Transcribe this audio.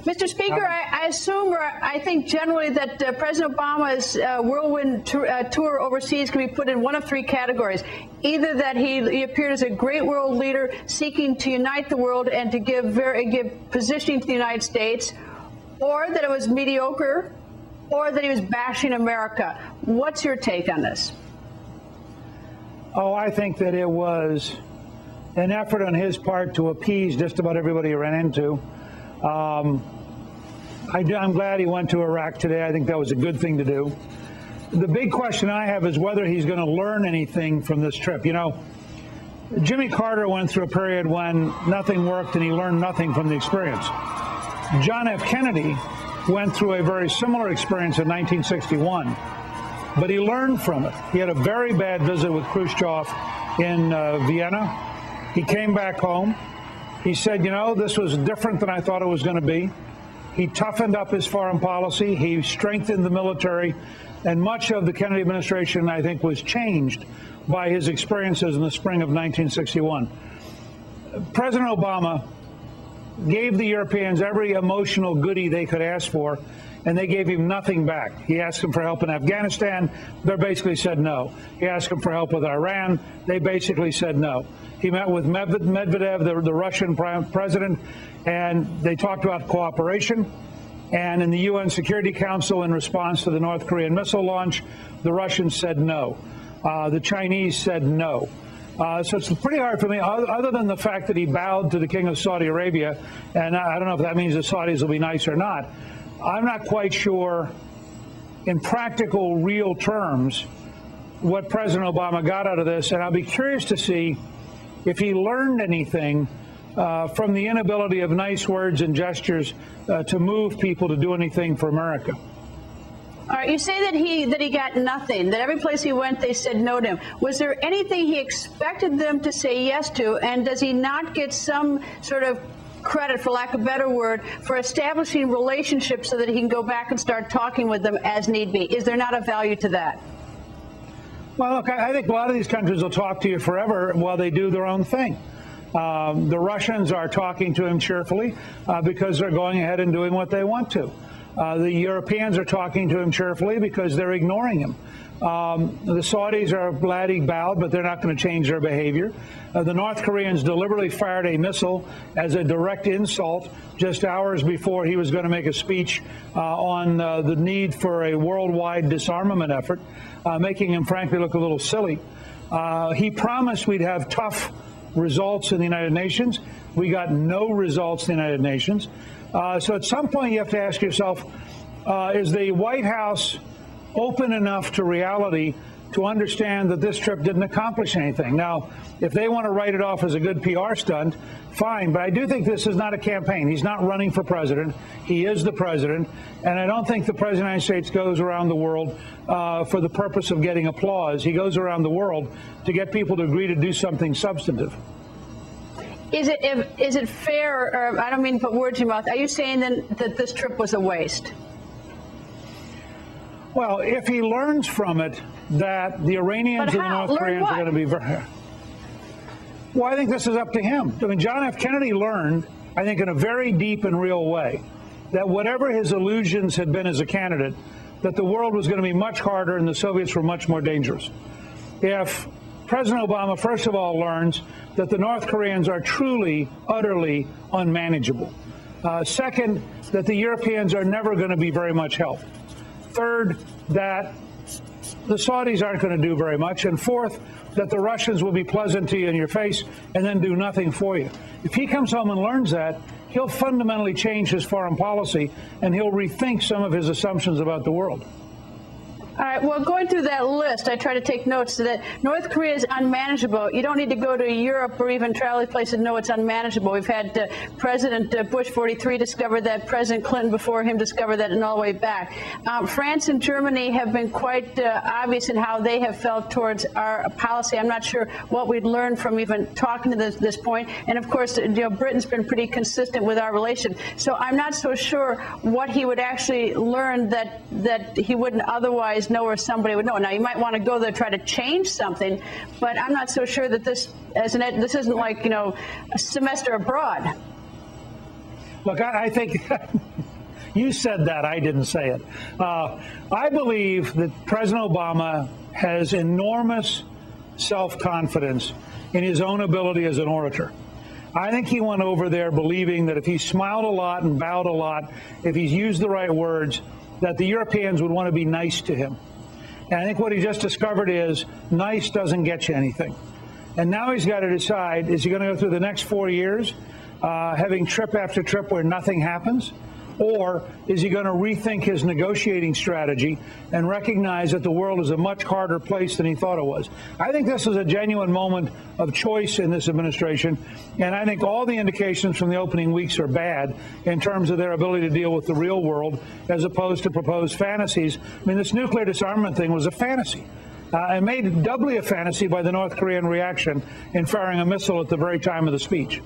Mr. Speaker, I assume, or I think generally that President Obama's whirlwind tour overseas can be put in one of three categories. Either that he appeared as a great world leader seeking to unite the world and to give positioning to the United States, or that it was mediocre, or that he was bashing America. What's your take on this? Oh, I think that it was an effort on his part to appease just about everybody he ran into. I'm glad he went to Iraq today. I think that was a good thing to do. The big question I have is whether he's going to learn anything from this trip. You know, Jimmy Carter went through a period when nothing worked and he learned nothing from the experience. John F. Kennedy went through a very similar experience in 1961, but he learned from it. He had a very bad visit with Khrushchev in Vienna. He came back home. He said, you know, this was different than I thought it was going to be. He toughened up his foreign policy. He strengthened the military. And much of the Kennedy administration, I think, was changed by his experiences in the spring of 1961. President Obama gave the Europeans every emotional goodie they could ask for, and they gave him nothing back. He asked them for help in Afghanistan. They basically said no. He asked them for help with Iran. They basically said no. He met with Medvedev, the Russian president, and they talked about cooperation. And in the UN Security Council, in response to the North Korean missile launch, the Russians said no. The Chinese said no. So it's pretty hard for me, other than the fact that he bowed to the King of Saudi Arabia, and I don't know if that means the Saudis will be nice or not. I'm not quite sure, in practical, real terms, what President Obama got out of this, and I'll be curious to see if he learned anything from the inability of nice words and gestures to move people to do anything for America. All right, you say that he got nothing, that every place he went they said no to him. Was there anything he expected them to say yes to, and does he not get some sort of credit, for lack of a better word, for establishing relationships so that he can go back and start talking with them as need be? Is there not a value to that? Well, look, I think a lot of these countries will talk to you forever while they do their own thing. The Russians are talking to him cheerfully because they're going ahead and doing what they want to. The Europeans are talking to him cheerfully because they're ignoring him. The Saudis are glad he bowed, but they're not going to change their behavior. The North Koreans deliberately fired a missile as a direct insult just hours before he was going to make a speech on the need for a worldwide disarmament effort, making him, frankly, look a little silly. He promised we'd have tough results in the United Nations. We got no results in the United Nations. So at some point you have to ask yourself, is the White House open enough to reality to understand that this trip didn't accomplish anything? Now, if they want to write it off as a good PR stunt, fine. But I do think this is not a campaign. He's not running for president. He is the president. And I don't think the president of the United States goes around the world for the purpose of getting applause. He goes around the world to get people to agree to do something substantive. Is it fair, or I don't mean to put words in your mouth, are you saying then that this trip was a waste? Well, if he learns from it that the Iranians and the North Koreans are going to be very... Well, I think this is up to him. I mean, John F. Kennedy learned, I think in a very deep and real way, that whatever his illusions had been as a candidate, that the world was going to be much harder and the Soviets were much more dangerous. If President Obama, first of all, learns that the North Koreans are truly, utterly unmanageable. Second, that the Europeans are never going to be very much help. Third, that the Saudis aren't going to do very much. And fourth, that the Russians will be pleasant to you in your face and then do nothing for you. If he comes home and learns that, he'll fundamentally change his foreign policy and he'll rethink some of his assumptions about the world. All right, well, going through that list, I try to take notes so that North Korea is unmanageable. You don't need to go to Europe or even travel places to know it's unmanageable. We've had President Bush 43 discover that, President Clinton before him discovered that, and all the way back. France and Germany have been quite obvious in how they have felt towards our policy. I'm not sure what we'd learned from even talking to this point. And, of course, Britain's been pretty consistent with our relation. So I'm not so sure what he would actually learn that he wouldn't otherwise know or somebody would know. Now, you might want to go there, try to change something, but I'm not so sure that this isn't like, a semester abroad. Look, I think you said that. I didn't say it. I believe that President Obama has enormous self-confidence in his own ability as an orator. I think he went over there believing that if he smiled a lot and bowed a lot, if he's used the right words, that the Europeans would want to be nice to him. And I think what he just discovered is nice doesn't get you anything. And now he's got to decide, is he going to go through the next 4 years having trip after trip where nothing happens? Or is he going to rethink his negotiating strategy and recognize that the world is a much harder place than he thought it was? I think this is a genuine moment of choice in this administration, and I think all the indications from the opening weeks are bad in terms of their ability to deal with the real world as opposed to proposed fantasies. I mean, this nuclear disarmament thing was a fantasy. And made doubly a fantasy by the North Korean reaction in firing a missile at the very time of the speech.